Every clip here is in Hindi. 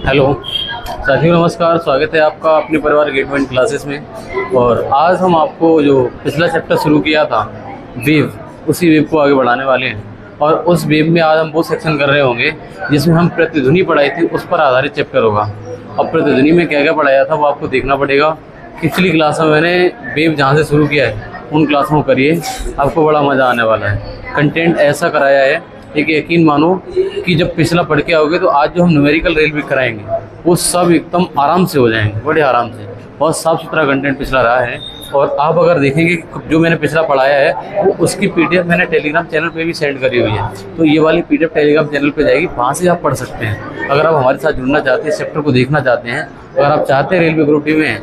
हेलो साथियों, नमस्कार। स्वागत है आपका अपने परिवार गेट वन क्लासेस में। और आज हम आपको जो पिछला चैप्टर शुरू किया था वेव, उसी वेव को आगे बढ़ाने वाले हैं। और उस वेव में आज हम वो सेक्शन कर रहे होंगे जिसमें हम प्रतिध्वनि पढ़ाई थी, उस पर आधारित चैप्टर होगा। अब प्रतिध्वनि में क्या क्या पढ़ाया था वो आपको देखना पड़ेगा। पिछली क्लास में मैंने वेव जहाँ से शुरू किया है उन क्लासों को करिए, आपको बड़ा मज़ा आने वाला है। कंटेंट ऐसा कराया है, एक यकीन मानो कि जब पिछला पढ़ के आओगे तो आज जो हम न्यूमेरिकल रेल भी कराएंगे वो सब एकदम आराम से हो जाएंगे, बड़े आराम से। बहुत साफ़ सुथरा कंटेंट पिछला रहा है। और आप अगर देखेंगे जो मैंने पिछला पढ़ाया है वो उसकी पीडीएफ मैंने टेलीग्राम चैनल पे भी सेंड करी हुई है। तो ये वाली पीडीएफ टेलीग्राम चैनल पे जाएगी, वहाँ से आप पढ़ सकते हैं। अगर आप हमारे साथ जुड़ना चाहते हैं, चैप्टर को देखना चाहते हैं, अगर आप चाहते हैं रेलवे ग्रुप डी में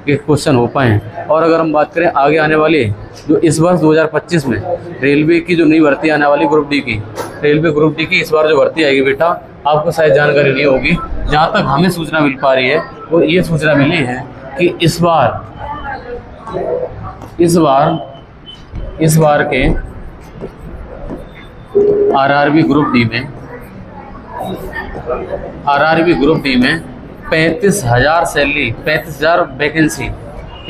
कि क्वेश्चन हो पाएँ। और अगर हम बात करें आगे आने वाले जो इस वर्ष 2025 में रेलवे की जो नई भर्ती आने वाली ग्रुप डी की, रेलवे ग्रुप डी की इस बार जो भर्ती आएगी बेटा, आपको शायद जानकारी नहीं होगी। जहाँ तक हमें सूचना मिल पा रही है वो ये सूचना मिली है कि इस बार के आरआरबी ग्रुप डी में 35,000 सैलरी, 35,000 वैकेंसी,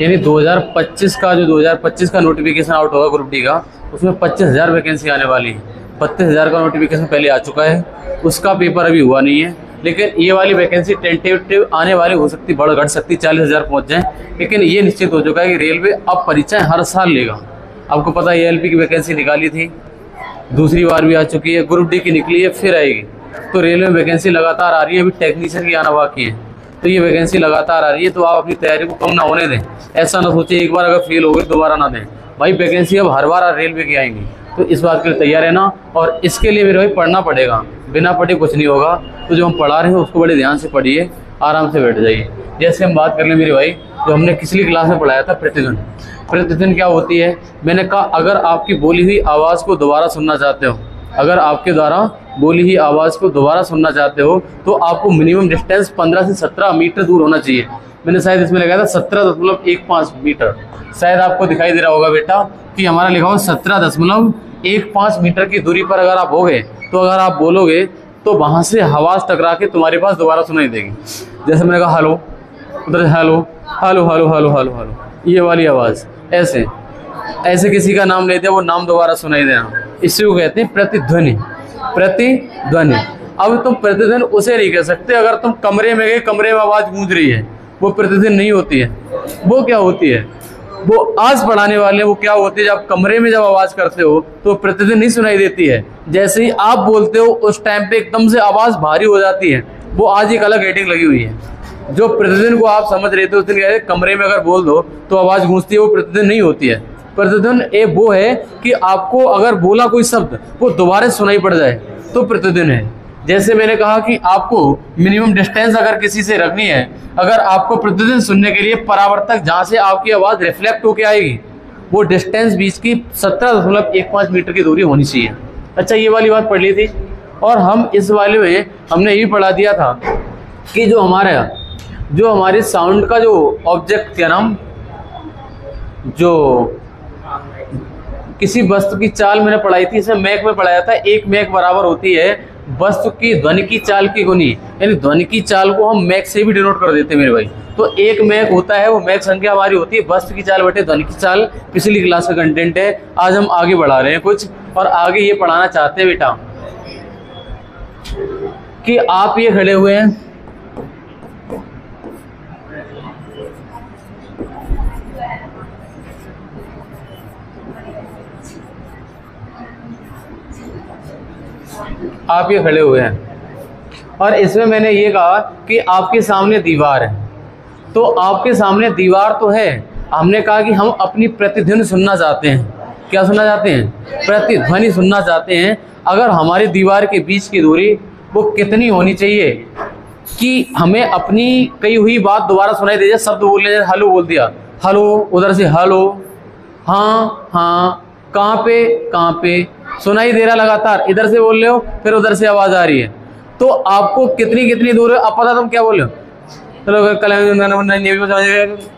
यानी 2025 का नोटिफिकेशन आउट होगा ग्रुप डी का, उसमें 25,000 वैकेंसी आने वाली है। 32,000 का नोटिफिकेशन पहले आ चुका है, उसका पेपर अभी हुआ नहीं है। लेकिन ये वाली वैकेंसी टेंटेटिव आने वाली हो सकती, बढ़ घट सकती, 40,000 पहुँच जाए। लेकिन ये निश्चित हो चुका है कि रेलवे अब परीक्षाएं हर साल लेगा। आपको पता है एएलपी की वैकेंसी निकाली थी, दूसरी बार भी आ चुकी है, ग्रुप डी की निकली है, फिर आएगी। तो रेलवे में वैकेंसी लगातार आ रही है, अभी टेक्नीशियन की आना बाकी है। तो ये वैकेंसी लगातार आ रही है, तो आप अपनी तैयारी को कम ना होने दें। ऐसा ना सोचिए एक बार अगर फेल हो गए दोबारा ना दें। भाई वैकेंसी अब हर बार रेलवे की आएंगी, तो इस बात के लिए तैयार है ना। और इसके लिए मेरे भाई पढ़ना पड़ेगा, बिना पढ़े कुछ नहीं होगा। तो जो हम पढ़ा रहे हैं उसको बड़े ध्यान से पढ़िए, आराम से बैठ जाइए। जैसे हम बात कर लें मेरे भाई, जो हमने पिछली क्लास में पढ़ाया था प्रतिध्वनि। प्रतिध्वनि क्या होती है? मैंने कहा अगर आपकी बोली हुई आवाज़ को दोबारा सुनना चाहते हो, अगर आपके द्वारा बोली हुई आवाज़ को दोबारा सुनना चाहते हो तो आपको मिनिमम डिस्टेंस 15 से 17 मीटर दूर होना चाहिए। मैंने शायद इसमें लगाया था 17.15 मीटर, शायद आपको दिखाई दे रहा होगा बेटा कि हमारा लिखा हुआ 17.15 मीटर की दूरी पर अगर आप होगे तो अगर आप बोलोगे तो वहाँ से आवाज़ टकरा के तुम्हारे पास दोबारा सुनाई देगी। जैसे मैंने कहा हेलो, उधर hello hello hello hello hello hello, ये वाली आवाज़ ऐसे किसी का नाम लेते हैं, वो नाम दोबारा सुनाई देना, इसी को कहते हैं प्रतिध्वनि। प्रतिध्वनि। अब तुम प्रतिध्वनि उसे नहीं कह सकते अगर तुम कमरे में गए, कमरे में आवाज़ गूंज रही है, वो प्रतिध्वनि नहीं होती है। वो क्या होती है? वो आज पढ़ाने वाले वो क्या होती है, जब कमरे में जब आवाज़ करते हो तो प्रतिध्वनि नहीं सुनाई देती है। जैसे ही आप बोलते हो उस टाइम पे एकदम से आवाज़ भारी हो जाती है, वो आज एक अलग हेडिंग लगी हुई है। जो प्रतिध्वनि को आप समझ रहे थे उस दिन कहते कमरे में अगर बोल दो तो आवाज़ गूंजती है, वो प्रतिध्वनि नहीं होती है। प्रतिध्वनि वो है कि आपको अगर बोला कोई शब्द वो दोबारा सुनाई पड़ जाए तो प्रतिध्वनि है। जैसे मैंने कहा कि आपको मिनिमम डिस्टेंस अगर किसी से रखनी है, अगर आपको प्रतिध्वनि सुनने के लिए परावर्तक जहाँ से आपकी आवाज़ रिफ्लेक्ट होकर आएगी वो डिस्टेंस बीच की 17.15 मीटर की दूरी होनी चाहिए। अच्छा, ये वाली बात पढ़ ली थी। और हम इस वाले में हमने ये पढ़ा दिया था कि जो हमारे साउंड का जो ऑब्जेक्ट क्या नाम, जो किसी वस्तु की चाल मैंने पढ़ाई थी, इसे मैक में पढ़ाया था। एक मैक बराबर होती है वस्तु की ध्वनि की चाल की गुनी, यानी ध्वनि की चाल को हम मैक से भी डिनोट कर देते हैं मेरे भाई। तो एक मैक होता है, वो मैक संख्या हमारी होती है वस्तु की चाल बटे ध्वनि की चाल। पिछली क्लास का कंटेंट है, आज हम आगे बढ़ा रहे हैं कुछ, और आगे ये पढ़ाना चाहते हैं बेटा कि आप ये खड़े हुए हैं, आप ये खड़े हुए हैं और इसमें मैंने ये कहा कि आपके सामने दीवार है। तो आपके सामने दीवार तो है, हमने कहा कि हम अपनी प्रतिध्वनि सुनना चाहते हैं। क्या सुनना चाहते हैं? प्रतिध्वनि सुनना चाहते हैं। अगर हमारी दीवार के बीच की दूरी वो कितनी होनी चाहिए कि हमें अपनी कही हुई बात दोबारा सुनाई दे जाए। शब्द बोलने जैसे हेलो बोल दिया, हेलो, उधर से हेलो, हाँ हाँ, कहाँ पे सुनाई दे रहा लगातार, इधर से बोल रहे हो फिर उधर से आवाज़ आ रही है, तो आपको कितनी दूर है। अब पता तुम क्या बोल रहे हो, चलो कल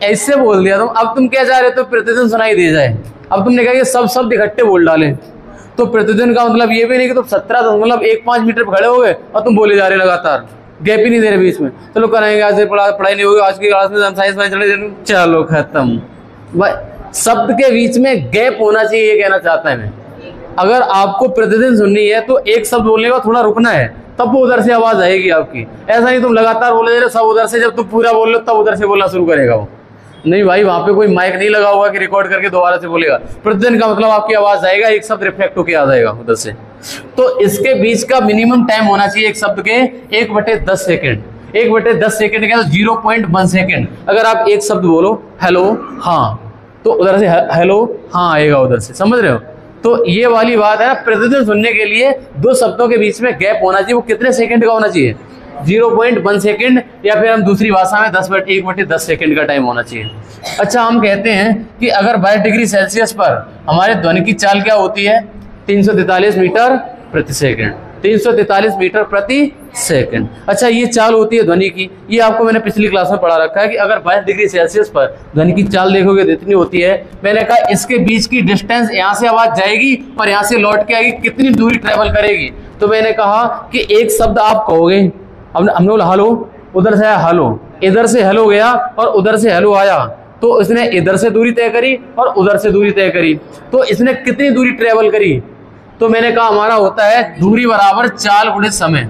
ऐसे बोल दिया तुम। अब तुम क्या चाह रहे हो? तो प्रतिध्वनि सुनाई दे जाए। अब तुमने कहा कि सब शब्द इकट्ठे बोल डालें, तो प्रतिदिन का मतलब ये भी नहीं कि तुम 17.15 मीटर पे खड़े हो गए और तुम बोले जा रहे लगातार, गैप ही नहीं दे रहे बीच में। चलो कराएंगे, आज से पढ़ाई नहीं होगी, आज की क्लास में हम साइंस वाइंस चले, चलो खत्म। भाई शब्द के बीच में गैप होना चाहिए, ये कहना चाहता है मैं। अगर आपको प्रतिदिन सुननी है तो एक शब्द बोलने का थोड़ा रुकना है, तब वो उधर से आवाज आएगी आपकी। ऐसा नहीं तुम लगातार बोले जा रहे सब उधर से, जब तुम पूरा बोल लो तब उधर से बोलना शुरू करेगा वो। नहीं भाई, वहां पे कोई माइक नहीं लगा हुआ कि रिकॉर्ड करके दोबारा से बोलेगा। प्रतिदिन का मतलब आपकी आवाज आएगा, एक शब्द रिफ्लेक्ट होकर आ जाएगा उधर से। तो इसके बीच का मिनिमम टाइम होना चाहिए एक शब्द के 1/10 सेकेंड। 1/10 सेकेंड क्या, 0.1 सेकेंड। अगर आप एक शब्द बोलो हेलो हाँ, तो उधर से हेलो हाँ आएगा उधर से, समझ रहे हो। तो ये वाली बात है ना, प्रतिदिन सुनने के लिए दो शब्दों के बीच में गैप होना चाहिए। वो कितने सेकंड का होना चाहिए, 0.1 सेकंड, या फिर हम दूसरी भाषा में 1/10 सेकंड का टाइम होना चाहिए। अच्छा, हम कहते हैं कि अगर 22 डिग्री सेल्सियस पर हमारे ध्वनि की चाल क्या होती है, 343 मीटर प्रति सेकंड। 343 मीटर प्रति सेकंड। अच्छा, ये चाल होती है ध्वनि की। ये आपको मैंने पिछली क्लास में पढ़ा रखा है कि अगर 22 डिग्री सेल्सियस पर ध्वनि की चाल देखोगे तो इतनी होती है। मैंने कहा इसके बीच की डिस्टेंस, यहाँ से आवाज जाएगी और यहाँ से लौट के आएगी, कितनी दूरी ट्रेवल करेगी। तो मैंने कहा कि एक शब्द आप कहोगे, हमने बोला हेलो, उधर से आया हेलो, इधर से हेलो गया और उधर से हेलो आया, तो इसने इधर से दूरी तय करी और उधर से दूरी तय करी। तो इसने कितनी दूरी ट्रेवल करी, तो मैंने कहा हमारा होता है दूरी बराबर चाल गुणे समय।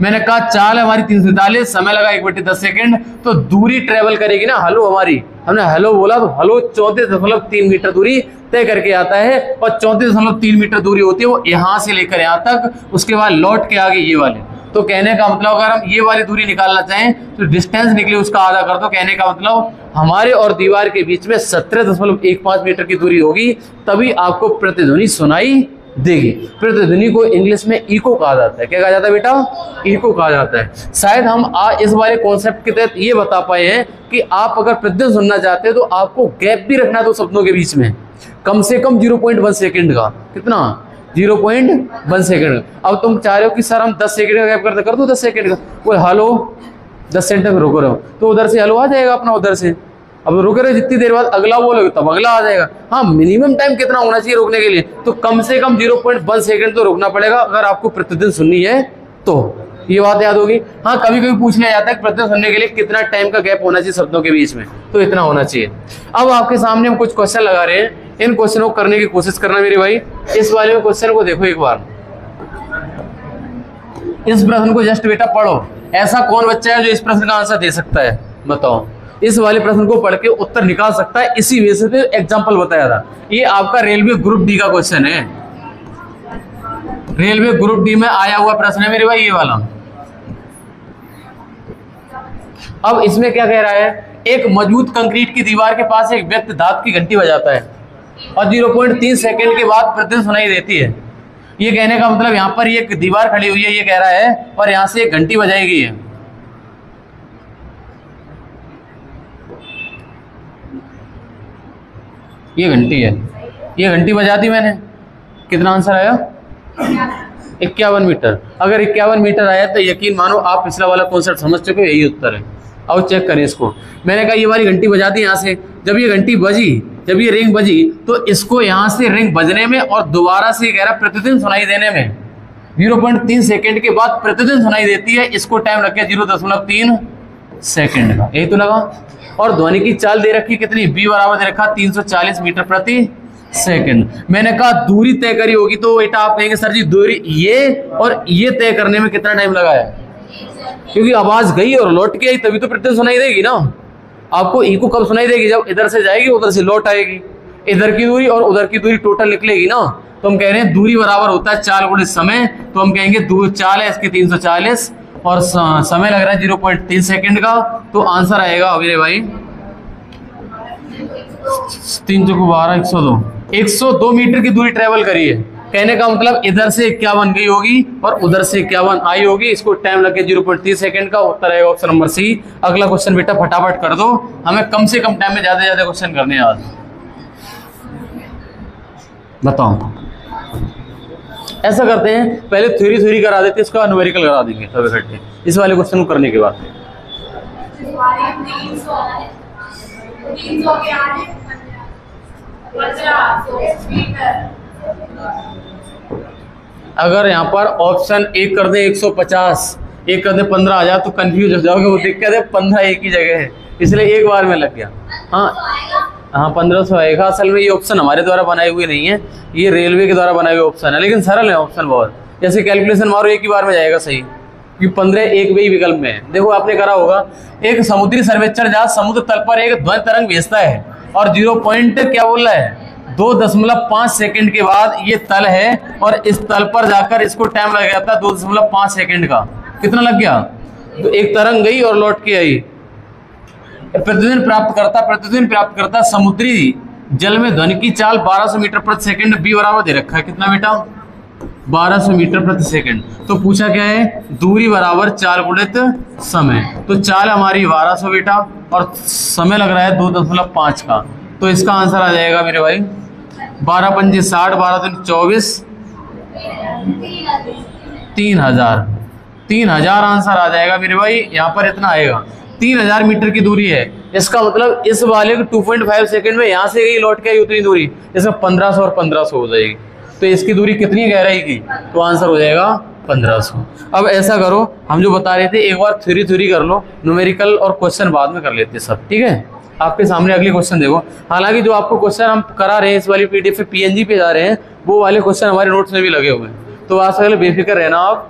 मैंने कहा चाल हमारी 343, समय लगा 1/10 सेकेंड, तो दूरी ट्रेवल करेगी ना हेलो हमारी। हमने हेलो बोला तो हेलो 34.3 मीटर दूरी तय करके आता है, और 34.3 मीटर दूरी होती है वो यहाँ से लेकर यहाँ तक, उसके बाद लौट के आगे ये वाले। तो कहने का मतलब अगर हम ये वाली दूरी निकालना चाहें तो डिस्टेंस निकले उसका आधा कर दो। कहने का मतलब हमारे और दीवार के बीच में 17.15 मीटर की दूरी होगी, तभी आपको प्रतिध्वनि सुनाई देगी। प्रतिध्वनि को इंग्लिश में इको कहा जाता है। क्या कहा जाता है बेटा, इको कहा जाता है। शायद हम आज इस वाले कॉन्सेप्ट के तहत ये बता पाए हैं कि आप अगर प्रतिध्वनि सुनना चाहते हैं तो आपको गैप भी रखना है दो शब्दों के बीच में, कम से कम 0.1 सेकेंड का। कितना, 0.1 सेकेंड। अब तुम चाह रहे हो कि सर हम 10 सेकेंड का गैप करते, कर दो 10 सेकेंड का। वो हेलो 10 सेकेंड तक रुको रहो, तो उधर से हेलो आ जाएगा अपना उधर से। अब रुक रहे जितनी देर बाद अगला बोलोगे तब अगला आ जाएगा। हाँ, मिनिमम टाइम कितना होना चाहिए रुकने के लिए, तो कम से कम 0.1 सेकेंड तो रुकना पड़ेगा अगर आपको प्रतिदिन सुननी है तो। ये बात याद होगी। हाँ, कभी कभी पूछ लिया जाता है प्रतिदिन सुनने के लिए कितना टाइम का गैप होना चाहिए शब्दों के बीच में, तो इतना होना चाहिए। अब आपके सामने हम कुछ क्वेश्चन लगा रहे हैं, इन क्वेश्चनों को करने की कोशिश करना मेरे भाई। इस वाले में क्वेश्चन को देखो एक बार, इस प्रश्न को जस्ट बेटा पढ़ो। ऐसा कौन बच्चा है जो इस प्रश्न का आंसर दे सकता है, बताओ। इस वाले प्रश्न को पढ़ के उत्तर निकाल सकता है, इसी बेसिस पे एग्जांपल बताया था। ये आपका रेलवे ग्रुप डी का क्वेश्चन है, रेलवे ग्रुप डी में आया हुआ प्रश्न है मेरे भाई ये वाला। अब इसमें क्या कह रहा है, एक मजबूत कंक्रीट की दीवार के पास एक व्यक्ति धात की घंटी बजाता है और 0.3 सेकेंड के बाद प्रतिध्वनि सुनाई देती है। ये कहने का मतलब यहाँ पर ये दीवार खड़ी हुई है, ये कह रहा है, और यहाँ से एक घंटी बजाई गई है। ये घंटी है, ये घंटी बजा दी मैंने, कितना आंसर आया, 51 मीटर। अगर 51 मीटर आया तो यकीन मानो आप पिछला वाला कॉन्सेप्ट समझ चुके हो, यही उत्तर है। अब चेक करें इसको। मैंने कहा ये वाली घंटी बजा दी यहाँ से, जब ये घंटी बजी, जब ये रिंग बजी, तो इसको यहाँ से रिंग बजने में और दोबारा से कह रहा प्रतिदिन सुनाई देने में 0.3 सेकेंड के बाद प्रतिदिन सुनाई देती है। इसको टाइम रखे 0.3 सेकेंड का, यही तो लगा। और ध्वनि की चाल दे रखी कितनी, b बराबर दे रखा 340 मीटर प्रति सेकंड। मैंने कहा दूरी तय करी होगी, तो बेटा आप कहेंगे सर जी दूरी ये और ये तय करने में कितना टाइम लगा है, क्योंकि आवाज गई और लौट के आई तभी तो प्रतिदिन सुनाई देगी ना। आपको इको कब सुनाई देगी, जब इधर से जाएगी उधर से लौट आएगी, इधर की दूरी और उधर की दूरी टोटल निकलेगी ना। तो हम कह रहे हैं दूरी बराबर होता है चाल गुणे समय, तो हम कहेंगे दूरी चाल है इसकी 340 और समय लग रहा है 0.3 सेकेंड का, तो आंसर आएगा मेरे भाई 3 × 12 102 मीटर की दूरी ट्रेवल करी है। कहने का मतलब इधर से 51 गई होगी और उधर से 51 आई होगी। इसको टाइम लगे 0.3 सेकेंड का, उत्तर आएगा ऑप्शन नंबर सी। अगला क्वेश्चन बेटा फटाफट कर दो, हमें कम से कम टाइम में ज्यादा ज्यादा क्वेश्चन करने हैं आज। बताओ, ऐसा करते हैं पहले थ्योरी करा देते, इसका न्यूमेरिकल करा देंगे सब इकट्ठे इस वाले क्वेश्चन को करने के बाद। अगर यहाँ पर ऑप्शन एक कर दे 150, एक कर दे 15,000 तो कंफ्यूज हो जाओगे। वो दिक्कत है 15 एक ही जगह है, इसलिए एक बार में लग गया। हाँ 1500 आएगा। असल में ये ऑप्शन हमारे द्वारा बनाए हुए नहीं है, ये रेलवे के द्वारा बनाए हुए ऑप्शन है, लेकिन सरल है ऑप्शन बहुत। जैसे कैलकुलेशन मारो एक ही बार में जाएगा सही, क्योंकि 15 एक भी विकल्प में है। देखो आपने करा होगा, एक समुद्री सर्वेक्षण जहाज समुद्र तल पर एक ध्वनि तरंग भेजता है और 0 पॉइंट क्या बोल रहा है 2.5 सेकंड के बाद ये तल है और इस तल पर जाकर इसको टाइम लग जाता है 2.5 सेकंड का। कितना लग गया? तो एक तरंग गई और लौट के आई। प्रतिदिन प्राप्त करता समुद्री जल में ध्वनि की चाल 1200 मीटर प्रति सेकंड, बी बराबर दे रखा है कितना बेटा 1200 मीटर प्रति सेकंड। तो पूछा क्या है, दूरी बराबर चाल गुणित समय। तो चाल हमारी 1200 बेटा और समय लग रहा है 2.5 का। तो इसका आंसर आ जाएगा मेरे भाई 12 पंजे 60, 12 दिन 24, 3000 आंसर आ जाएगा मेरे भाई। यहाँ पर इतना आएगा 3000 मीटर की दूरी है। इसका मतलब इस वाले को 2.5 सेकंड में यहाँ से गई लौट के आई उतनी दूरी, इसमें 1500 और 1500 हो जाएगी। तो इसकी दूरी कितनी है गहराई की, तो आंसर हो जाएगा 1500। अब ऐसा करो, हम जो बता रहे थे एक बार थ्योरी कर लो, न्यूमेरिकल और क्वेश्चन बाद में कर लेते हैं सब, ठीक है। आपके सामने अगले क्वेश्चन देखो। हालांकि जो आपको क्वेश्चन हम करा रहे हैं इस वाली पीडीएफ पे PNG पे जा रहे हैं, वो वाले क्वेश्चन हमारे नोट्स में भी लगे हुए हैं, तो आज पहले बेफिक्र रहना आप।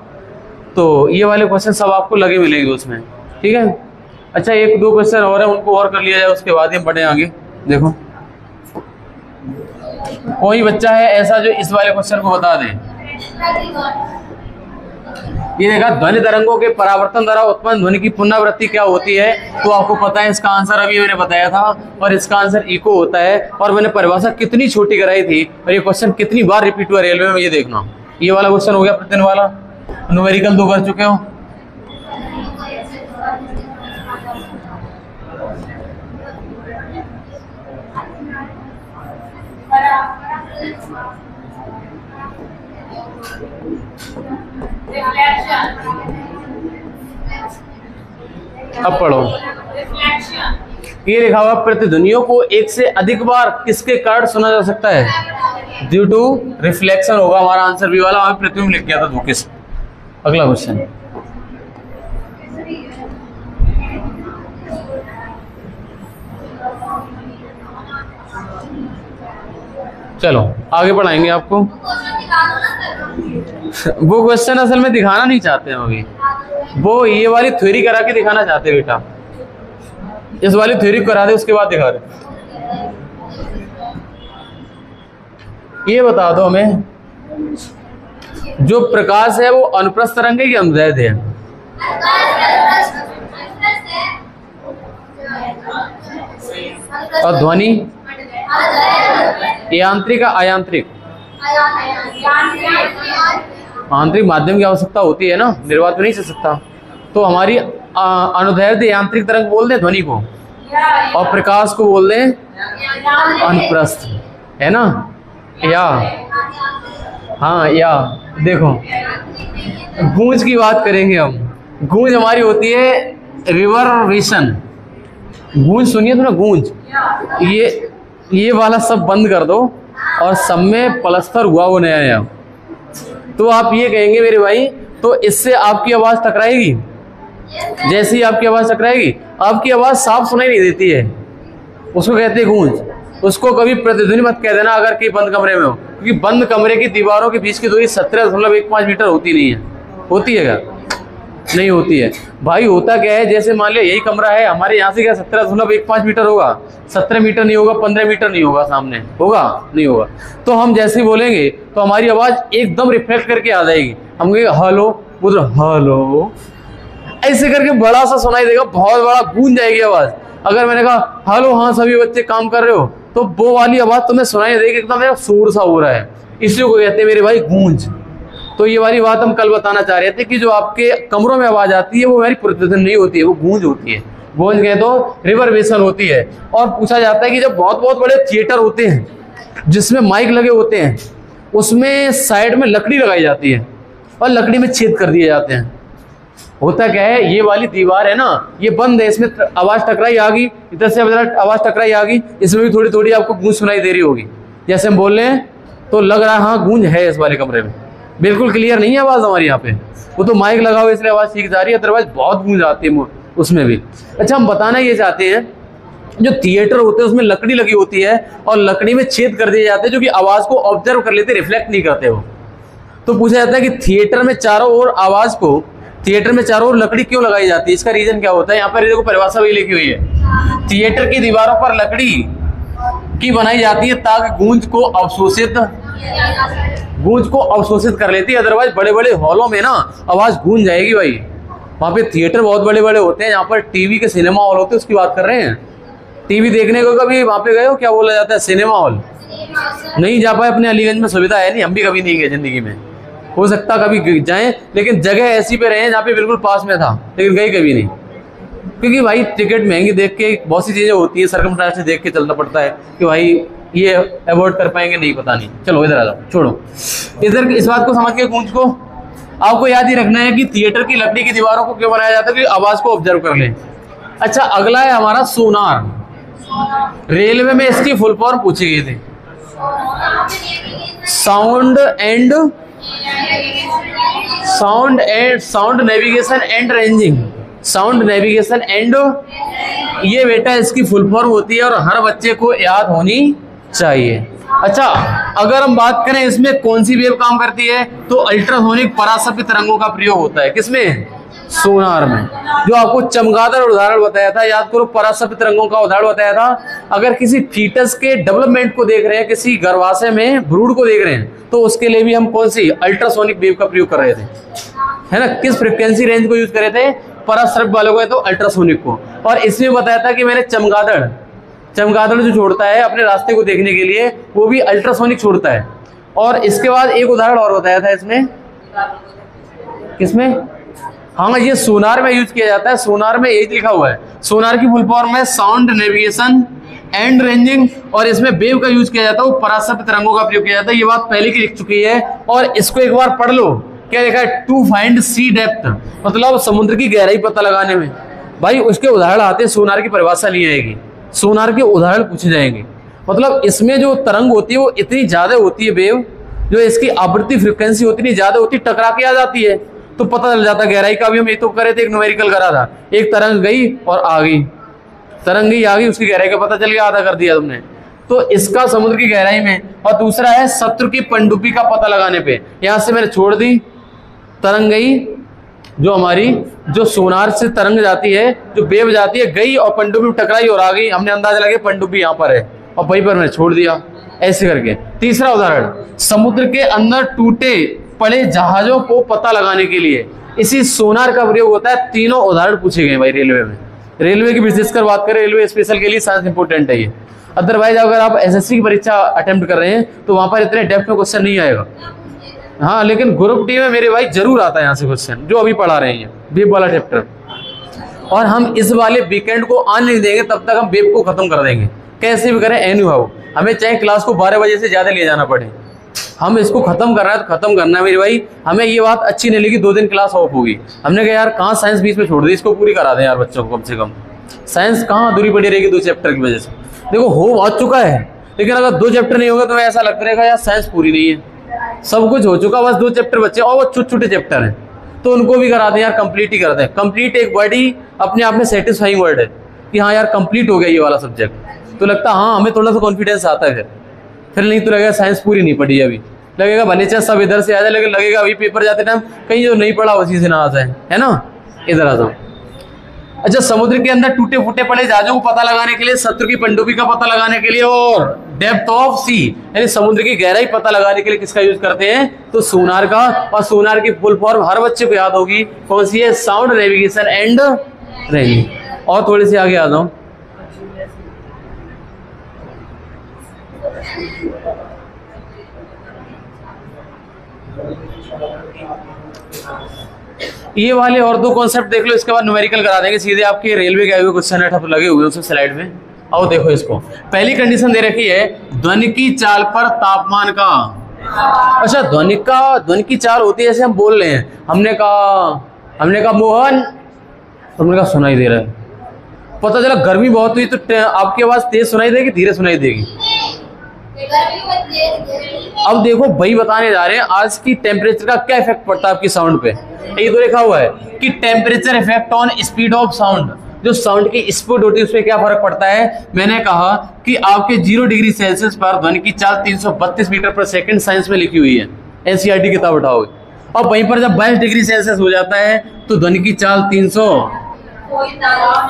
तो ये वाले क्वेश्चन सब आपको लगे मिलेंगे उसमें, ठीक है। अच्छा एक दो क्वेश्चन और है, उनको और कर लिया जाए, उसके बाद ही हम बढ़े आगे। देखो कोई बच्चा है ऐसा जो इस वाले क्वेश्चन को बता दे। ये देखा, ध्वनि तरंगों के परावर्तन द्वारा उत्पन्न ध्वनि की पुनरावृत्ति क्या होती है, तो आपको पता है इसका आंसर अभी मैंने बताया था, और इसका आंसर इको होता है। और मैंने परिभाषा कितनी छोटी कराई थी और ये क्वेश्चन कितनी बार रिपीट हुआ रेलवे में, ये देखना। ये वाला क्वेश्चन हो गया प्रतिदिन वाला, न्यूमेरिकल 2 कर चुके हो। अब पढ़ो, ये लिखा हुआ प्रतिध्वनियों को एक से अधिक बार किसके कारण सुना जा सकता है, ड्यू टू रिफ्लेक्शन होगा हमारा आंसर बी वाला। हमें प्रतिबिंब लिख गया था वो किस। अगला क्वेश्चन, चलो आगे पढ़ाएंगे आपको। वो क्वेश्चन असल में दिखाना नहीं चाहते हैं अभी, वो ये वाली थ्योरी करा के दिखाना चाहते हैं बेटा। इस वाली थ्योरी करा दे उसके बाद दिखा रहे। ये बता दो हमें, जो प्रकाश है वो अनुप्रस्थ तरंग है कि अनुदैर्घ्य है? और ध्वनि यांत्रिक अयांत्रिक? आंतरिक माध्यम की आवश्यकता होती है ना, निर्वात में नहीं चल सकता। तो हमारी अनुदैर्घ्य यांत्रिक तरंग बोल दें ध्वनि को, और प्रकाश को बोल दें अनुप्रस्थ, है ना। या हाँ, या देखो गूंज की बात करेंगे हम। गूंज हमारी होती है रिवर्बरेशन। गूंज सुनिए तो ना, गूंज ये वाला सब बंद कर दो और सब में प्लस्तर हुआ वो नया नया। तो आप ये कहेंगे मेरे भाई, तो इससे आपकी आवाज टकराएगी। जैसे ही आपकी आवाज टकराएगी, आपकी आवाज साफ सुनाई नहीं देती है, उसको कहते हैं गूंज। उसको कभी प्रतिध्वनि मत कह देना अगर कहीं बंद कमरे में हो, क्योंकि बंद कमरे की दीवारों के बीच की दूरी 17.15 मीटर होती नहीं है। होती है क्या? नहीं होती है भाई। होता क्या है, जैसे मान लिया यही कमरा है, हमारे यहाँ से क्या 17.15 मीटर होगा? 17 मीटर नहीं होगा, 15 मीटर नहीं होगा, सामने होगा? नहीं होगा। तो हम जैसे ही बोलेंगे तो हमारी आवाज एकदम रिफ्लेक्ट करके आ जाएगी। हम कहेंगे हेलो, उधर हेलो, ऐसे करके बड़ा सा सुनाई देगा, बहुत बड़ा गूंज जाएगी आवाज। अगर मैंने कहा हेलो हाँ सभी बच्चे काम कर रहे हो, तो वो वाली आवाज तुम्हें सुनाई देगी, एकदम शोर सा हो रहा है। इसलिए को कहते हैं मेरे भाई गूंज। तो ये वाली बात हम कल बताना चाह रहे थे कि जो आपके कमरों में आवाज आती है वो हमारी प्रतिध्वनि नहीं होती है, वो गूंज होती है। गूंज कहे तो रिवर्बरेशन होती है। और पूछा जाता है कि जब बहुत बहुत बड़े थिएटर होते हैं जिसमें माइक लगे होते हैं, उसमें साइड में लकड़ी लगाई जाती है और लकड़ी में छेद कर दिए जाते हैं। होता क्या है, ये वाली दीवार है ना, ये बंद है, इसमें आवाज टकराई आ गई, इधर से आवाज टकराई आ गई, इसमें भी थोड़ी थोड़ी आपको गूंज सुनाई दे रही होगी। जैसे हम बोल रहे हैं तो लग रहा है हाँ गूंज है इस वाले कमरे में, बिल्कुल क्लियर नहीं है आवाज़ हमारी यहाँ पे। वो तो माइक लगा हुआ इसलिए आवाज़ ठीक जा रही है, अदरवाइज बहुत गूंज आती है उसमें भी। अच्छा, हम बताना ये चाहते हैं जो थिएटर होते हैं उसमें लकड़ी लगी होती है और लकड़ी में छेद कर दिए जाते हैं जो कि आवाज़ को ऑब्जर्व कर लेते, रिफ्लेक्ट नहीं करते वो। तो पूछा जाता है कि थिएटर में चारों ओर आवाज़ को, थिएटर में चारों ओर लकड़ी क्यों लगाई जाती है, इसका रीजन क्या होता है। यहाँ पर देखो परिभाषा भी लिखी हुई है, थिएटर की दीवारों पर लकड़ी की बनाई जाती है ताकि गूंज को अवशोषित कर लेती है। अदरवाइज बड़े बड़े हॉलों में ना आवाज़ गूंज जाएगी भाई। वहाँ पे थिएटर बहुत बड़े बड़े होते हैं, यहाँ पर टीवी के सिनेमा हॉल होते हैं उसकी बात कर रहे हैं। टीवी देखने को कभी वहाँ पे गए हो, क्या बोला जाता है, सिनेमा हॉल? नहीं जा पाए, अपने अलीगंज में सुविधा है नहीं, हम भी कभी नहीं गए जिंदगी में। हो सकता कभी जाएं, लेकिन जगह ऐसी पे रहे जहाँ पे बिल्कुल पास में था, लेकिन गए कभी नहीं। क्योंकि भाई टिकट महंगी देख के बहुत सी चीज़ें होती है, सर्कमस्टेंस से देख के चलना पड़ता है कि भाई ये अवॉइड कर पाएंगे नहीं, पता नहीं। चलो इधर आ जाओ, छोड़ो इधर इस बात को समझ के गूंज को आपको याद ही रखना है कि थिएटर की लकड़ी की दीवारों को क्यों बनाया जाता है, कि आवाज़ को ऑब्जर्व कर लें। अच्छा, अगला है हमारा सोनार। रेलवे में इसकी फुल फॉर्म पूछी गई थी, sound navigation and ranging. Sound navigation and, ये बेटा इसकी फुल फॉर्म होती है और हर बच्चे को याद होनी चाहिए। अच्छा, अगर हम बात करें इसमें कौन सी वेव काम करती है, तो अल्ट्रासोनिक पराशब्द तरंगों का प्रयोग होता है। किसमें? सोनार में। जो आपको चमगादड़ उदाहरण बताया था, याद करो, पराशब्द तरंगों का उदाहरण बताया था। अगर किसी फीटस के डेवलपमेंट को देख रहे हैं, किसी गर्भाशय में भ्रूण को देख रहे हैं, तो उसके लिए भी हम कौन सी अल्ट्रासोनिक वेव का प्रयोग कर रहे थे, है ना। किस फ्रिक्वेंसी रेंज को यूज करे थे? पराशब्द वालों को, तो अल्ट्रासोनिक को। और इसमें बताया था कि मैंने चमगादड़ जो छोड़ता है अपने रास्ते को देखने के लिए, वो भी अल्ट्रासोनिक छोड़ता है। और इसके बाद एक उदाहरण और बताया था इसमें, किसमें? हाँ, ये सोनार में यूज किया जाता है। सोनार में यही लिखा हुआ है, सोनार की फुल फॉर्म है साउंड नेविगेशन एंड रेंजिंग, और इसमें वेव का यूज किया जाता है, वो पराशब्द तरंगों का प्रयोग किया जाता है। ये बात पहले की लिख चुकी है, और इसको एक बार पढ़ लो। क्या लिखा है? टू फाइंड सी डेप्थ, मतलब समुद्र की गहराई पता लगाने में। भाई उसके उदाहरण आते हैं, सोनार की परिभाषा नहीं आएगी, सोनार के उदाहरण पूछे जाएंगे। मतलब इसमें जो तरंग होती है वो इतनी ज्यादा होती है, वेव जो इसकी आवृत्ति फ्रिक्वेंसी होती है ज्यादा होती, टकरा के आ जाती है, तो पता चल जाता है गहराई का। भी हम एक तो करे थे, एक न्यूमेरिकल करा था, एक तरंग गई और आ गई, तरंग गई आ गई, उसकी गहराई का पता चल गया, आधा कर दिया तुमने। तो इसका समुद्र की गहराई में। और दूसरा है शत्रु की पनडुब्बी का पता लगाने पे। यहां से मैंने छोड़ दी, तरंग गई, जो हमारी जो सोनार से तरंग जाती है, जो वेव जाती है, गई और पनडुब्बी में टकराई और आ गई, हमने अंदाजा लगा पनडुब्बी यहाँ पर है और वहीं पर मैंने छोड़ दिया, ऐसे करके। तीसरा उदाहरण, समुद्र के अंदर टूटे पड़े जहाजों को पता लगाने के लिए इसी सोनार का प्रयोग होता है। तीनों उदाहरण पूछे गए भाई रेलवे में। रेलवे की विशेषकर बात करें, रेलवे स्पेशल के लिए साइंस इंपोर्टेंट है ये। अदरवाइज अगर आप एसएससी की परीक्षा अटेम्प्ट कर रहे हैं तो वहां पर इतने डेप्थ में क्वेश्चन नहीं आएगा। हाँ, लेकिन ग्रुप डी में मेरे भाई जरूर आता है यहाँ से क्वेश्चन, जो अभी पढ़ा रहे हैं वेब वाला चैप्टर। और हम इस वाले वीकेंड को आने नहीं देंगे, तब तक हम वेब को खत्म कर देंगे, कैसे भी करें एनी हाउ। हमें चाहे क्लास को 12 बजे से ज्यादा ले जाना पड़े, हम इसको खत्म कर रहे हैं तो खत्म करना है मेरे भाई। हमें ये बात अच्छी नहीं लगी 2 दिन क्लास ऑफ होगी, हमने कहा यार कहाँ साइंस बीच में छोड़ दी, इसको पूरी करा दें यार बच्चों को, कम से कम साइंस कहाँ अधूरी पड़ी रहेगी 2 चैप्टर की वजह से। देखो हो बहुत चुका है, लेकिन अगर 2 चैप्टर नहीं होगा तो ऐसा लगता रहेगा यार साइंस पूरी नहीं है। सब कुछ हो चुका, बस 2 चैप्टर बच्चे, और वो छोटे छोटे चैप्टर हैं, तो उनको भी करा दें यार, कंप्लीट ही कर दें। कंप्लीट एक वर्ड ही अपने आप में सेटिस्फाइंग वर्ड है कि हाँ यार कंप्लीट हो गया ये वाला सब्जेक्ट, तो लगता हाँ हमें थोड़ा सा कॉन्फिडेंस आता है। फिर नहीं तो लगेगा साइंस पूरी नहीं पढ़ी अभी, लगेगा भले चाहे सब इधर से आ जाए, लेकिन लगेगा अभी पेपर जाते टाइम कहीं जो नहीं पढ़ा उसी से ना आ जाए, है ना। इधर आ जाओ। अच्छा, समुद्र के अंदर टूटे फूटे पड़े जहाजों को पता लगाने के लिए, शत्रु की पनडुब्बी का पता लगाने के लिए, और डेप्थ ऑफ सी यानी समुद्र की गहराई पता लगाने के लिए किसका यूज करते हैं, तो सोनार का। और सोनार की फुल फॉर्म हर बच्चे को याद होगी, कौन सी है? Sound navigation and ranging. और थोड़े से आगे आ जाओ। ये वाले और 2 कॉन्सेप्ट देख लो, इसके बाद न्यूमेरिकल करा देंगे सीधे। आपके रेलवे के आए हुए क्वेश्चन है, लगे हुए उस स्लाइड में। आओ देखो इसको। पहली कंडीशन दे रखी है ध्वनि की चाल पर तापमान का। अच्छा, ध्वनि की चाल होती है जैसे हम बोल रहे हैं, हमने कहा मोहन, तुमने कहा सुनाई दे रहा है। पता चला गर्मी बहुत हुई तो आपकी आवाज तेज सुनाई देगी, धीरे सुनाई देगी? अब देखो भाई बताने जा रहे हैं आज की टेम्परेचर का क्या इफेक्ट पड़ता है आपकी साउंड पे। ये तो लिखा हुआ है कि temperature effect on speed of sound, जो साउंड की स्पीड होती है उसमें क्या फर्क पड़ता है। मैंने कहा कि आपके 0 डिग्री सेल्सियस पर ध्वनि की चाल 332 मीटर पर सेकंड साइंस में लिखी हुई है, एनसीईआरटी किताब उठाओगे। और वहीं पर जब 22 डिग्री सेल्सियस हो जाता है तो ध्वनि की चाल 300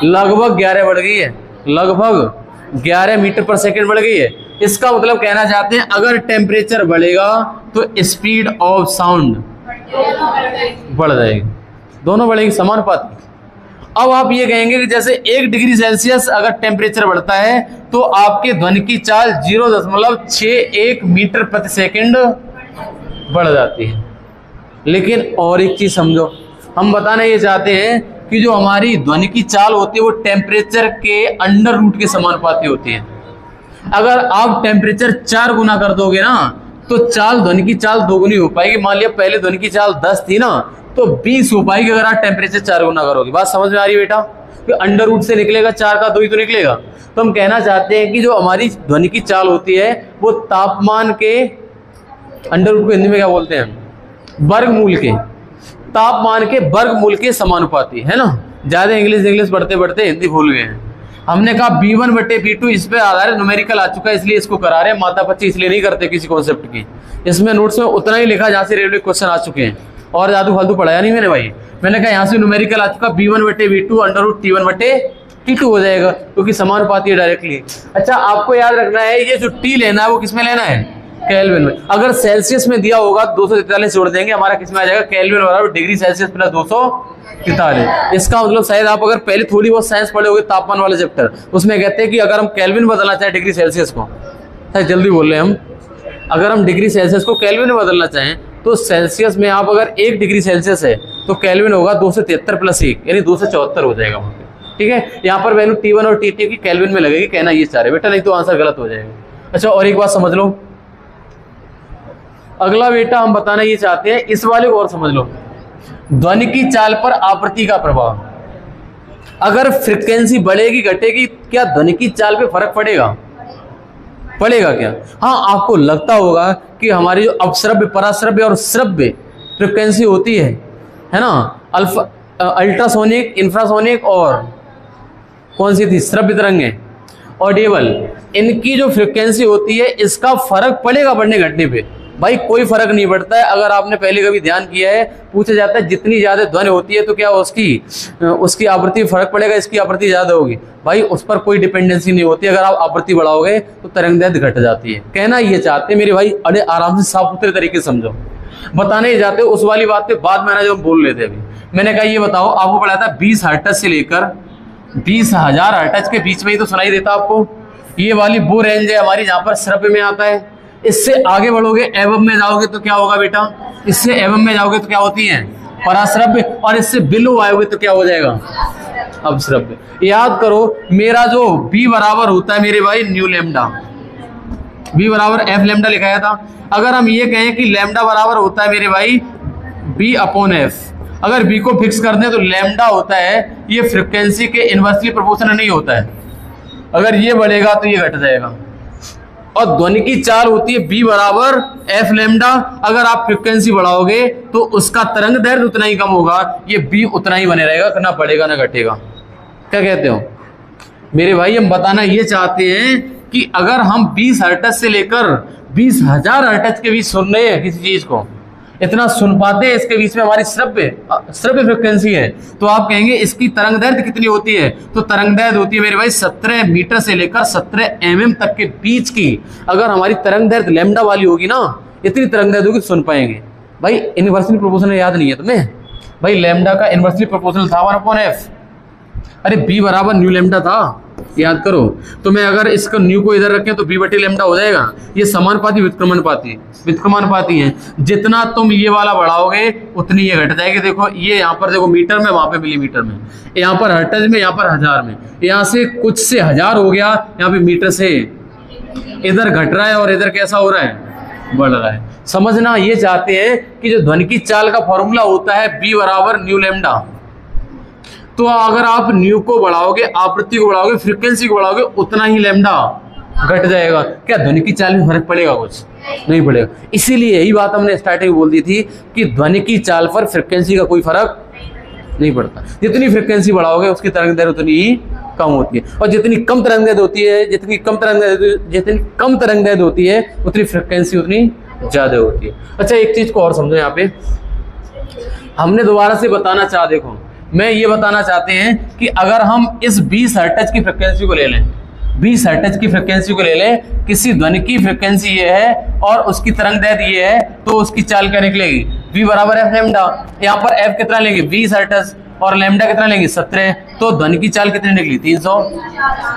लगभग 11 बढ़ गई है, लगभग 11 मीटर पर सेकंड बढ़ गई है। इसका मतलब कहना चाहते हैं अगर टेम्परेचर बढ़ेगा तो स्पीड ऑफ साउंड बढ़ जाएगी, दोनों बढ़ेगी समानुपाती। अब आप ये कहेंगे कि जैसे 1 डिग्री सेल्सियस अगर टेम्परेचर बढ़ता है तो आपके ध्वनि की चाल 0.61 मीटर प्रति सेकंड बढ़ जाती है। लेकिन और एक चीज समझो, हम बताना ये चाहते हैं कि जो हमारी ध्वनि की चाल होती है वो टेम्परेचर के अंडर रूट के समानुपाती होती है। अगर आप टेम्परेचर 4 गुना कर दोगे ना तो चाल ध्वनि की चाल 2 गुनी हो पाएगी। मान लिया पहले ध्वनि की चाल 10 थी ना तो 20 हो पाएगी अगर आप टेम्परेचर 4 गुना करोगे। बात समझ में आ रही है बेटा? कि अंडर रूट से निकलेगा 4 का 2 ही तो निकलेगा। तो हम कहना चाहते हैं कि जो हमारी ध्वनि की चाल होती है वो तापमान के अंडर रूट को हिंदी में क्या बोलते हैं, वर्गमूल के, तापमान के वर्गमूल के समानुपाती है ना। ज्यादा इंग्लिश पढ़ते पढ़ते हिंदी भूल गए हैं। हमने कहा B1/B2 इस पे आधारित न्यूमेरिकल आ चुका है इसलिए इसको करा रहे हैं, माता बच्चे इसलिए नहीं करते किसी कॉन्सेप्ट की। इसमें नोट्स में उतना ही लिखा जहां से रेलवे क्वेश्चन आ चुके हैं और जादू फालतू पढ़ाया नहीं मैंने भाई। मैंने कहा यहाँ से न्यूमेरिकल आ चुका B1/B2 √T1/T2 हो जाएगा क्योंकि समानुपाती है डायरेक्टली। अच्छा आपको याद रखना है ये जो टी लेना है वो किसमें लेना है, केल्विन में। अगर सेल्सियस में दिया होगा 243 जोड़ देंगे, हमारा किसमें आ जाएगा, केल्विन बराबर डिग्री सेल्सियस प्लस 243। इसका मतलब शायद आप अगर पहले थोड़ी बहुत साइंस पढ़े होगे तापमान वाले चैप्टर, उसमें कहते हैं कि अगर हम केल्विन बदलना चाहें डिग्री सेल्सियस को, शायद जल्दी बोल रहे हैं हम, अगर हम डिग्री सेल्सियस को केल्विन में बदलना चाहें तो सेल्सियस में आप अगर 1 डिग्री सेल्सियस है तो केल्विन होगा 273 + 1 यानी 274 हो जाएगा वहाँ पे। ठीक है, यहाँ पर वैल्यू T1 और T2 की केल्विन में लगेगी, कहना ये सारे बेटा, नहीं तो आंसर गलत हो जाएगा। अच्छा और एक बात समझ लो, अगला बेटा हम बताना ये चाहते हैं, इस वाले को और समझ लो, ध्वनि की चाल पर आवृत्ति का प्रभाव। अगर फ्रीक्वेंसी बढ़ेगी घटेगी क्या ध्वनि की चाल पे फर्क पड़ेगा, पड़ेगा क्या? हाँ आपको लगता होगा कि हमारी जो अपश्रव्य, पराश्रव्य और श्रव्य फ्रीक्वेंसी होती है ना, अल्ट्रासोनिक, इंफ्रासोनिक और कौन सी थी, श्रव्य तरंगें, ऑडिबल, इनकी जो फ्रीक्वेंसी होती है इसका फर्क पड़ेगा बढ़ने घटने पे। भाई कोई फर्क नहीं पड़ता है। अगर आपने पहले कभी ध्यान किया है, पूछा जाता है जितनी ज्यादा ध्वनि होती है तो क्या उसकी आवृत्ति फर्क पड़ेगा, इसकी आवृत्ति ज्यादा होगी। भाई उस पर कोई डिपेंडेंसी नहीं होती, अगर आप आवृत्ति बढ़ाओगे तो तरंगदैर्घ्य घट जाती है। कहना ये चाहते हैं मेरे भाई, अरे आराम से साफ सुथरे तरीके से समझो, बताने जाते हो उस वाली बात पे बाद में जो बोल लेते अभी। मैंने कहा ये बताओ, आपको पढ़ा था 20 हर्ट्ज से लेकर 20,000 हर्ट्ज के बीच में ही तो सुनाई देता आपको। ये वाली वो रेंज है हमारी जहाँ पर श्रव्य में आता है। इससे आगे बढ़ोगे एवं में जाओगे तो क्या होगा बेटा, इससे एवं में जाओगे तो क्या होती है, पराश्रव्य, और इससे बिलो आओगे तो क्या हो जाएगा, अपश्रव्य। याद करो मेरा जो B बराबर होता है मेरे भाई न्यू लैम्डा, B बराबर F लैम्डा लिखाया था। अगर हम ये कहें कि लैम्डा बराबर होता है मेरे भाई B/F, अगर B को फिक्स कर दें तो लैम्डा होता है, ये फ्रिक्वेंसी के इनवर्सली प्रोपोर्शनल नहीं होता है। अगर ये बढ़ेगा तो ये घट जाएगा। और ध्वनि की चाल होती है B बराबर F लैम्डा, अगर आप फ्रिक्वेंसी बढ़ाओगे तो उसका तरंग दैर्घ्य उतना ही कम होगा, ये B उतना ही बने रहेगा, ना बढ़ेगा ना घटेगा। क्या कहते हो मेरे भाई? हम बताना ये चाहते हैं कि अगर हम 20 हर्ट्ज से लेकर 20,000 हर्ट्ज के बीच सुन रहे हैं किसी चीज को, इतना सुन पाते हैं, इसके बीच में हमारी श्रव्य फ्रिक्वेंसी है, तो आप कहेंगे इसकी तरंगदैर्घ्य कितनी होती है? तो तरंगदैर्घ्य होती है मेरे भाई 17 मीटर से लेकर 17 mm तक के बीच की। अगर हमारी तरंगदैर्घ्य लैम्डा वाली होगी ना, इतनी तरंगदैर्घ्य होगी सुन पाएंगे। भाई इनवर्सली प्रोपोर्शनल याद नहीं है तुम्हें? भाई लैम्डा का इनवर्सली प्रोपोर्शनल था 1/F। अरे B बराबर न्यू लैम्डा था, याद करो। तो मैं अगर इसका न्यू को इधर रखें तो B/λ हो जाएगा। ये समानुपाती व्युत्क्रमानुपाती है। जितना तुम ये वाला बढ़ाओगे उतनी ये घट जाएगी। देखो ये यहाँ पर देखो मीटर में, वहां पे मिलीमीटर में, यहाँ पर हर्ट्ज में, यहाँ पर हजार में, यहाँ से कुछ से हजार हो गया, यहाँ पे मीटर से इधर घट रहा है और इधर कैसा हो रहा है, बढ़ रहा है। समझना ये चाहते हैं कि जो ध्वनि की चाल का फॉर्मूला होता है B बराबर न्यू लैम्डा, तो अगर आप न्यू को बढ़ाओगे, आवृत्ति को बढ़ाओगे, फ्रीक्वेंसी को बढ़ाओगे, उतना ही लैम्डा घट जाएगा। क्या ध्वनि की चाल में फर्क पड़ेगा? कुछ नहीं पड़ेगा। इसीलिए यही बात हमने स्टार्टिंग में बोल दी थी कि ध्वनि की चाल पर फ्रिक्वेंसी का कोई फर्क नहीं पड़ता। जितनी फ्रिक्वेंसी बढ़ाओगे उसकी तरंग दैर्घ्य उतनी ही कम होती है, और जितनी कम तरंग दैर्घ्य होती है, जितनी कम तरंग दैर्घ्य होती है उतनी फ्रिक्वेंसी उतनी ज्यादा होती है। अच्छा, एक चीज को और समझो, यहाँ पे हमने दोबारा से बताना चाहा, देखो मैं ये बताना चाहते हैं कि अगर हम इस 20 हर्ट्ज की फ्रिक्वेंसी को ले लें, 20 हर्ट्ज की फ्रिक्वेंसी को ले लें, किसी ध्वनि की फ्रिक्वेंसी ये है और उसकी तरंग दैर्घ्य ये है, तो उसकी चाल क्या निकलेगी? v बराबर f लैम्डा। यहाँ पर f कितना लेंगे? 20 हर्ट्ज, और लैम्डा कितना लेंगे? 17। तो ध्वनि की चाल कितनी निकली? 300।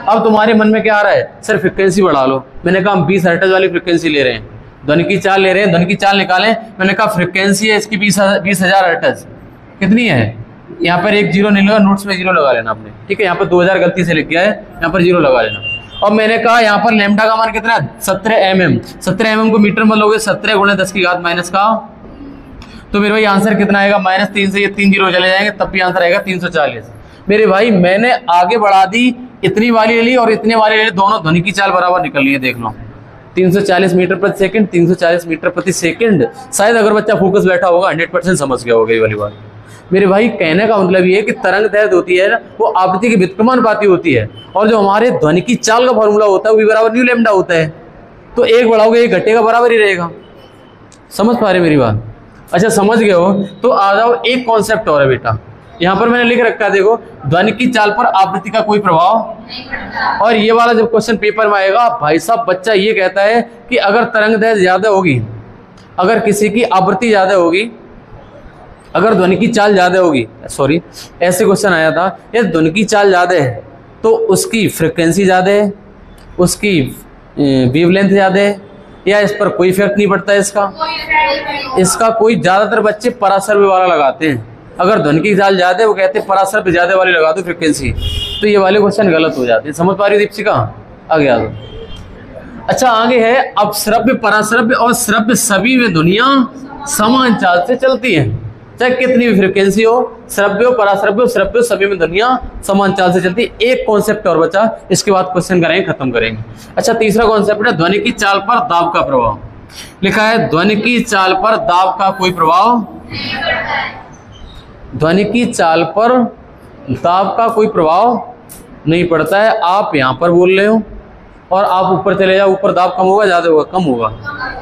अब तुम्हारे मन में क्या आ रहा है? सर फ्रिक्वेंसी बढ़ा लो। मैंने कहा हम 20 हर्ट्ज वाली फ्रिक्वेंसी ले रहे हैं, ध्वनि की चाल ले रहे हैं, ध्वनि की चाल निकालें। मैंने कहा फ्रिक्वेंसी है इसकी 20,000 हर्ट्ज, कितनी है? यहाँ पर एक जीरो नहीं लगा, नोट्स में जीरो लगा लेना आपने, ठीक है? यहाँ पर 2000 गलती से लिख गया है, यहाँ पर जीरो लगा लेना। और मैंने कहा यहाँ पर लैम्डा का मान कितना है? 17 mm। 17 mm को मीटर में लोगे 17 × 10 की घात माइनस का, तो मेरे भाई आंसर कितना आएगा? -3 से ये 3 जीरो चले जाएंगे, तब भी आंसर आएगा 340। मेरे भाई मैंने आगे बढ़ा दी, इतनी वाली ले ली और इतने वाली ले ली, दोनों ध्वनि की चाल बराबर निकल ली है। देख लो 340 मीटर प्रति सेकंड, 340 मीटर प्रति सेकंड। शायद अगर बच्चा फोकस बैठा होगा 100% समझ गया होगा ये वाली बात। मेरे भाई कहने का मतलब ये है कि तरंग दैर्घ्य होती है वो आवृत्ति के व्युत्क्रमानुपाती होती है, और जो हमारे ध्वनि की चाल का फॉर्मूला होता है वो बराबर न्यू लैम्डा होता है। तो एक बढ़ाओगे एक घटेगा, बराबर ही रहेगा। समझ पा रहे मेरी बात? अच्छा समझ गए हो तो आ जाओ, एक कॉन्सेप्ट और है बेटा, यहाँ पर मैंने लिख रखा है, देखो ध्वनि की चाल पर आवृत्ति का कोई प्रभाव। और ये वाला जब क्वेश्चन पेपर में आएगा, भाई साहब बच्चा ये कहता है कि अगर तरंग दैर्घ्य ज्यादा होगी, अगर किसी की आवृत्ति ज्यादा होगी, अगर ध्वनि की चाल ज्यादा होगी, सॉरी ऐसे क्वेश्चन आया था, ये ध्वनि की चाल ज्यादा है तो उसकी फ्रिक्वेंसी ज्यादा है, उसकी वेवलेंथ ज्यादा है, या इस पर कोई इफेक्ट नहीं पड़ता है इसका कोई ज्यादातर बच्चे परासर्व वाला लगाते हैं। अगर ध्वनि की चाल ज्यादा है वो कहते हैं परासर्व ज्यादा वाली लगा दो फ्रिक्वेंसी, तो ये वाले क्वेश्चन गलत हो जाते हैं। समझ पा रही हो दीपशिका? आगे आ दो। अच्छा आगे है, अब श्रव्य पराश्रव्य और श्रव्य सभी में ध्वनियां समान चाल से चलती हैं, चाहे कितनी भी फ्रिक्वेंसी हो, श्रव्य पराश्रव्य श्रव्य सभी में ध्वनियां समान चाल से चलती है। एक कॉन्सेप्ट और बचा, इसके बाद क्वेश्चन करेंगे, खत्म करेंगे। अच्छा तीसरा कॉन्सेप्ट है ध्वनि की चाल पर दाब का प्रभाव। लिखा है ध्वनि की चाल पर दाब का कोई प्रभाव, ध्वनि की चाल पर दाब का कोई प्रभाव नहीं पड़ता है। आप यहाँ पर बोल रहे हो और आप ऊपर चले जाओ, ऊपर दाब कम होगा ज्यादा होगा? कम होगा।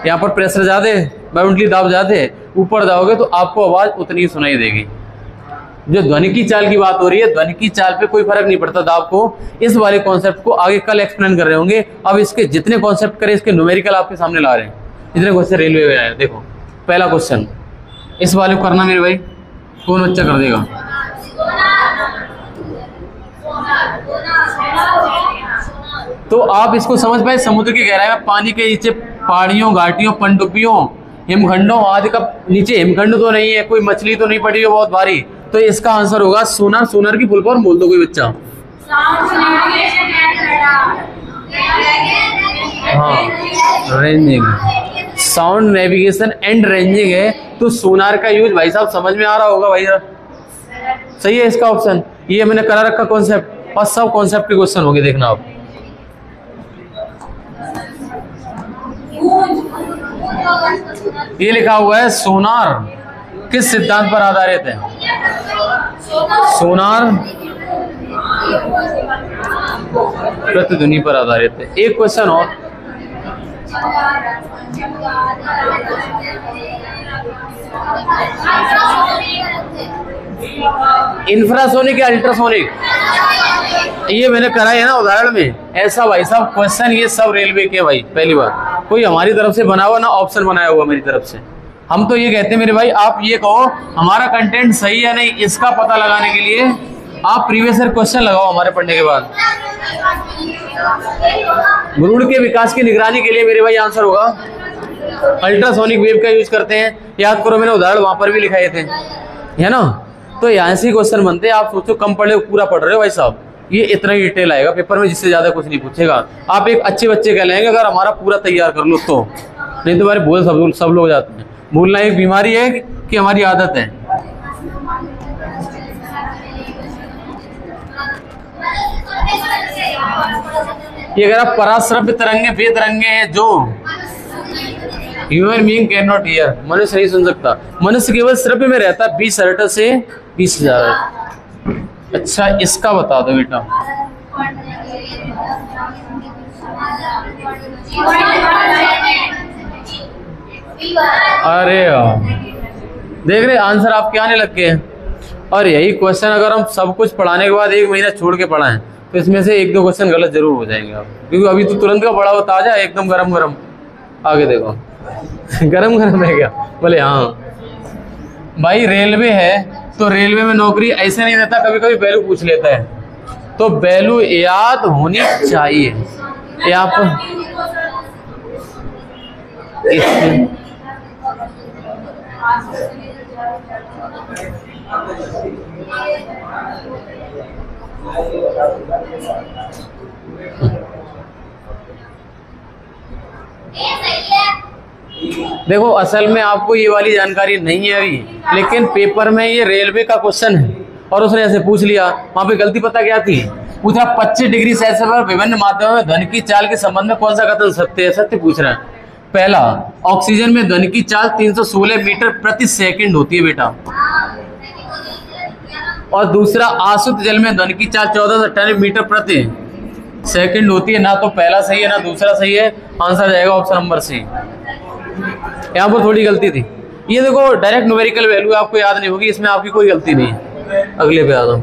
यहाँ पर प्रेशर ज्यादा है, बाउंड्री दाब ज्यादा है, ऊपर जाओगे तो आपको आवाज उतनी ही सुनाई देगी। जो ध्वनि की चाल की बात हो रही है, ध्वनि की चाल पे कोई फर्क नहीं पड़ता दाब को। इस वाले कॉन्सेप्ट को आगे कल एक्सप्लेन कर रहे होंगे। अब इसके जितने कॉन्सेप्ट करें, इसके न्यूमेरिकल आपके सामने ला रहे हैं। जितने क्वेश्चन रेलवे में आए, देखो पहला क्वेश्चन इस वाले को करना मेरे भाई, कौन बच्चा कर देगा? तो आप इसको समझ पाए, समुद्र की गहराई में पानी के नीचे पहाड़ियों, घाटियों, पनडुब्बियों, हिमखंडों आदि का नीचे हिमखंड तो नहीं है, कोई मछली तो नहीं पड़ी है बहुत भारी, तो इसका आंसर होगा सोनार। सोनार की फुल फॉर्म बोल दो कोई बच्चा। हाँ ranging, sound navigation and ranging है। तो सोनार का यूज भाई साहब समझ में आ रहा होगा भाई, सही है इसका ऑप्शन। ये मैंने करा रखा कॉन्सेप्ट, और सब कॉन्सेप्ट के क्वेश्चन होंगे, देखना आप। ये लिखा हुआ है सोनार किस सिद्धांत पर आधारित है? सोनार प्रतिध्वनि पर आधारित है। एक क्वेश्चन और, इंफ्रासोनिक या अल्ट्रासोनिक? ये मैंने करा है ना उदाहरण में ऐसा भाई साहब क्वेश्चन, ये सब रेलवे के भाई। पहली बात कोई हमारी तरफ से बना हुआ ना ऑप्शन बनाया हुआ मेरी तरफ से। हम तो ये कहते हैं मेरे भाई, आप ये कहो हमारा कंटेंट सही है नहीं, इसका पता लगाने के लिए आप प्रीवियस ईयर क्वेश्चन लगाओ हमारे पढ़ने के बाद। भ्रूण के विकास की निगरानी के लिए मेरे भाई आंसर होगा अल्ट्रासोनिक वेव का यूज करते हैं। याद करो मैंने उदाहरण वहां पर भी लिखाए थे, है ना? तो यहाँ से क्वेश्चन बनते हैं। आप सोचो कम पढ़े पूरा पढ़ रहे हो भाई साहब, ये इतना ही डिटेल आएगा पेपर में, जिससे ज्यादा कुछ नहीं पूछेगा। आप एक अच्छे बच्चे कह लेंगे अगर हमारा पूरा तैयार कर लो तो, नहीं तो हमारे बोल सब लोग जाते हैं। भूलना एक बीमारी है कि हमारी आदत है। ये कह रहा पराश्रव्य तरंगे बेतरंगे हैं जो human being can not here, मनुष्य नहीं सुन सकता। मनुष्य केवल श्रव्य में रहता है 20 हर्ट्ज से 20,000 हर्ट्ज। अच्छा इसका बता दो बेटा। अरे देख रहे आंसर आपके आने लग गए हैं। और यही क्वेश्चन अगर हम सब कुछ पढ़ाने के बाद 1 महीना छोड़ के पढ़ाएं तो इसमें से 1-2 क्वेश्चन गलत जरूर हो जाएंगे आप, क्योंकि अभी तो तुरंत का पढ़ा हुआ ताजा एकदम गरम गरम। आगे देखो गरम गरम है क्या? बोले हाँ भाई रेलवे है तो रेलवे में नौकरी ऐसे नहीं रहता, कभी कभी वैल्यू पूछ लेता है, तो वैल्यू याद होनी चाहिए। यहाँ पर देखो असल में आपको ये वाली जानकारी नहीं है अभी, लेकिन पेपर में ये रेलवे का क्वेश्चन है और उसने ऐसे पूछ लिया। वहां पे गलती पता क्या थी? पूछा 25 डिग्री सेल्सियस पर विभिन्न माध्यमों में ध्वनि की चाल के संबंध में कौन सा कथन सत्य है? सत्य पूछ रहा है। पहला, ऑक्सीजन में ध्वनि की चाल 316 मीटर प्रति सेकंड होती है बेटा। और दूसरा, आशुद्ध जल में ध्वनि की चाल 1498 मीटर प्रति सेकंड होती है। ना तो पहला सही है ना दूसरा सही है, आंसर जाएगा ऑप्शन नंबर सी। यहाँ पर थोड़ी गलती थी। ये देखो डायरेक्ट न्यूमेरिकल वैल्यू आपको याद नहीं होगी, इसमें आपकी कोई गलती नहीं है। अगले पे आ जाओ।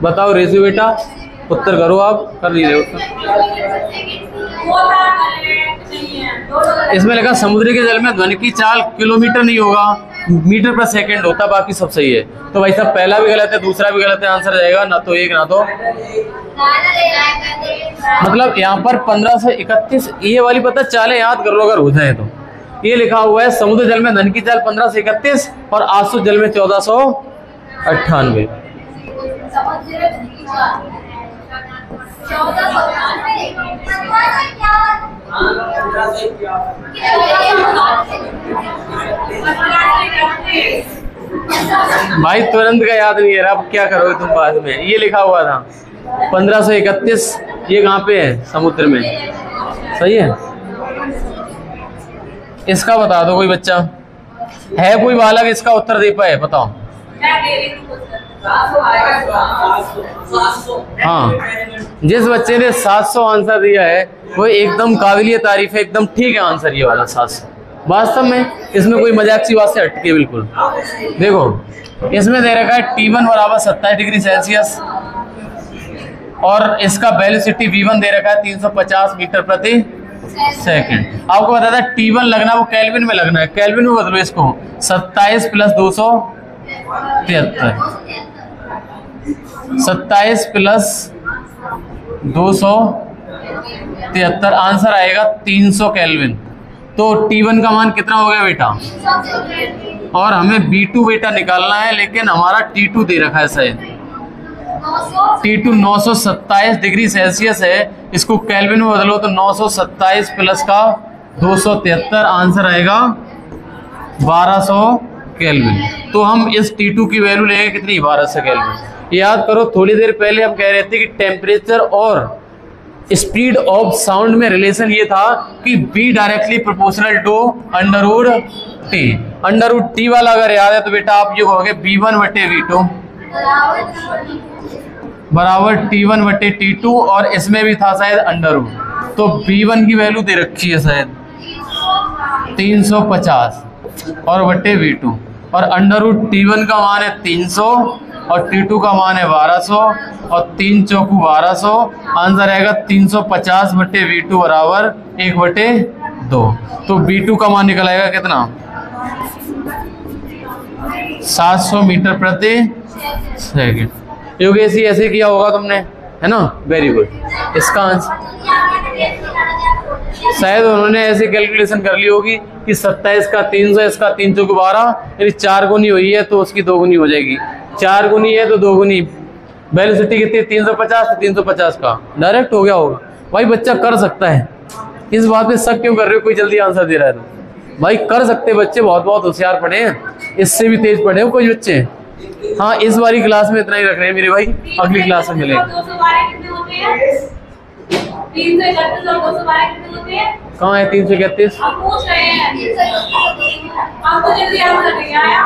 बताओ रेजू बेटा, उत्तर करो आप, कर नहीं रहे उत्तर। इसमें लिखा समुद्र के जल में ध्वनि की चाल किलोमीटर नहीं होगा, मीटर पर सेकंड होता, बाकी सब सही है। तो भाई साहब पहला भी गलत है दूसरा भी गलत है, आंसर जाएगा ना तो 1 ना तो मतलब यहाँ पर 1531। ये वाली पता चाले याद कर लो अगर हो जाए तो। ये लिखा हुआ है समुद्र जल में ध्वनि की चाल 1531 और आशुद्ध जल में 1498। भाई तुरंत का याद नहीं है, अब क्या करोगे तुम बाद में। ये लिखा हुआ था 1531, ये कहाँ पे है? समुद्र में। सही है। इसका बता दो कोई बच्चा है, कोई बालक इसका उत्तर दे पाए? बताओ। हाँ, जिस बच्चे ने 700 आंसर दिया है वो एकदम काबिलियत तारीफ है, एकदम ठीक है आंसर ये वाला 700। वास्तव में इसमें कोई मजाक सी बात से हटके बिल्कुल। देखो इसमें दे रखा है T1 बराबर 27 डिग्री सेल्सियस और इसका वेलोसिटी V1 दे रखा है 350 मीटर प्रति सेकंड। आपको बता था T1 लगना वो केल्विन में लगना है, केल्विन में बदलो इसको। 27 + 273, 27 + 273, आंसर आएगा 300 केल्विन। तो T1 का मान कितना हो गया बेटा? और हमें B2 बेटा निकालना है, लेकिन हमारा T2 दे रखा है शायद। T2 927 डिग्री सेल्सियस है, इसको केल्विन में बदलो तो 927 प्लस का 273, आंसर आएगा 1200 केल्विन। तो हम इस T2 की वैल्यू लेंगे कितनी? 1200 केल्विन। याद करो थोड़ी देर पहले हम कह रहे थे कि टेम्परेचर और स्पीड ऑफ साउंड में रिलेशन ये था कि B directly proportional to √T। √T वाला अगर याद है तो बेटा आप ये कहोगे B1/V2 बराबर T1/T2, और इसमें भी था शायद √। तो B1 की वैल्यू दे रखी है शायद 350 और /V2, और √T1 का मान है 300 और T2 का मान है 1200 और 3 चौकू 1200, आंसर आएगा 350/V2 बराबर 1/2। तो B2 का मान निकल आएगा कितना? 700 मीटर प्रति सेकंड। योगेश ऐसे किया होगा तुमने, है ना? Very good. इसका आंसर शायद उन्होंने ऐसे कैलकुलेशन कर ली होगी कि 27 का 300, इसका 3 चौकू 12, यानी 4 गुनी हुई है तो उसकी 2 गुनी हो जाएगी। 4 गुनी है तो 2 गुनी। वेलोसिटी कितनी? 350, तो 350 का डायरेक्ट हो गया होगा। भाई बच्चा कर सकता है, इस बात पे शक क्यों कर रहे हो? कोई जल्दी आंसर दे रहा है तो भाई कर सकते बच्चे, बहुत बहुत होशियार पढ़े हैं, इससे भी तेज पढ़े हो कोई बच्चे। हाँ इस बारी क्लास में इतना ही रख रहे हैं मेरे भाई, अगली क्लास में मिलेंगे। 212 कितने होते हैं? 331 और 212 कितने होते हैं? कहाँ है 331? हम पूछ रहे हैं, हमको जल्दी आंसर नहीं आया।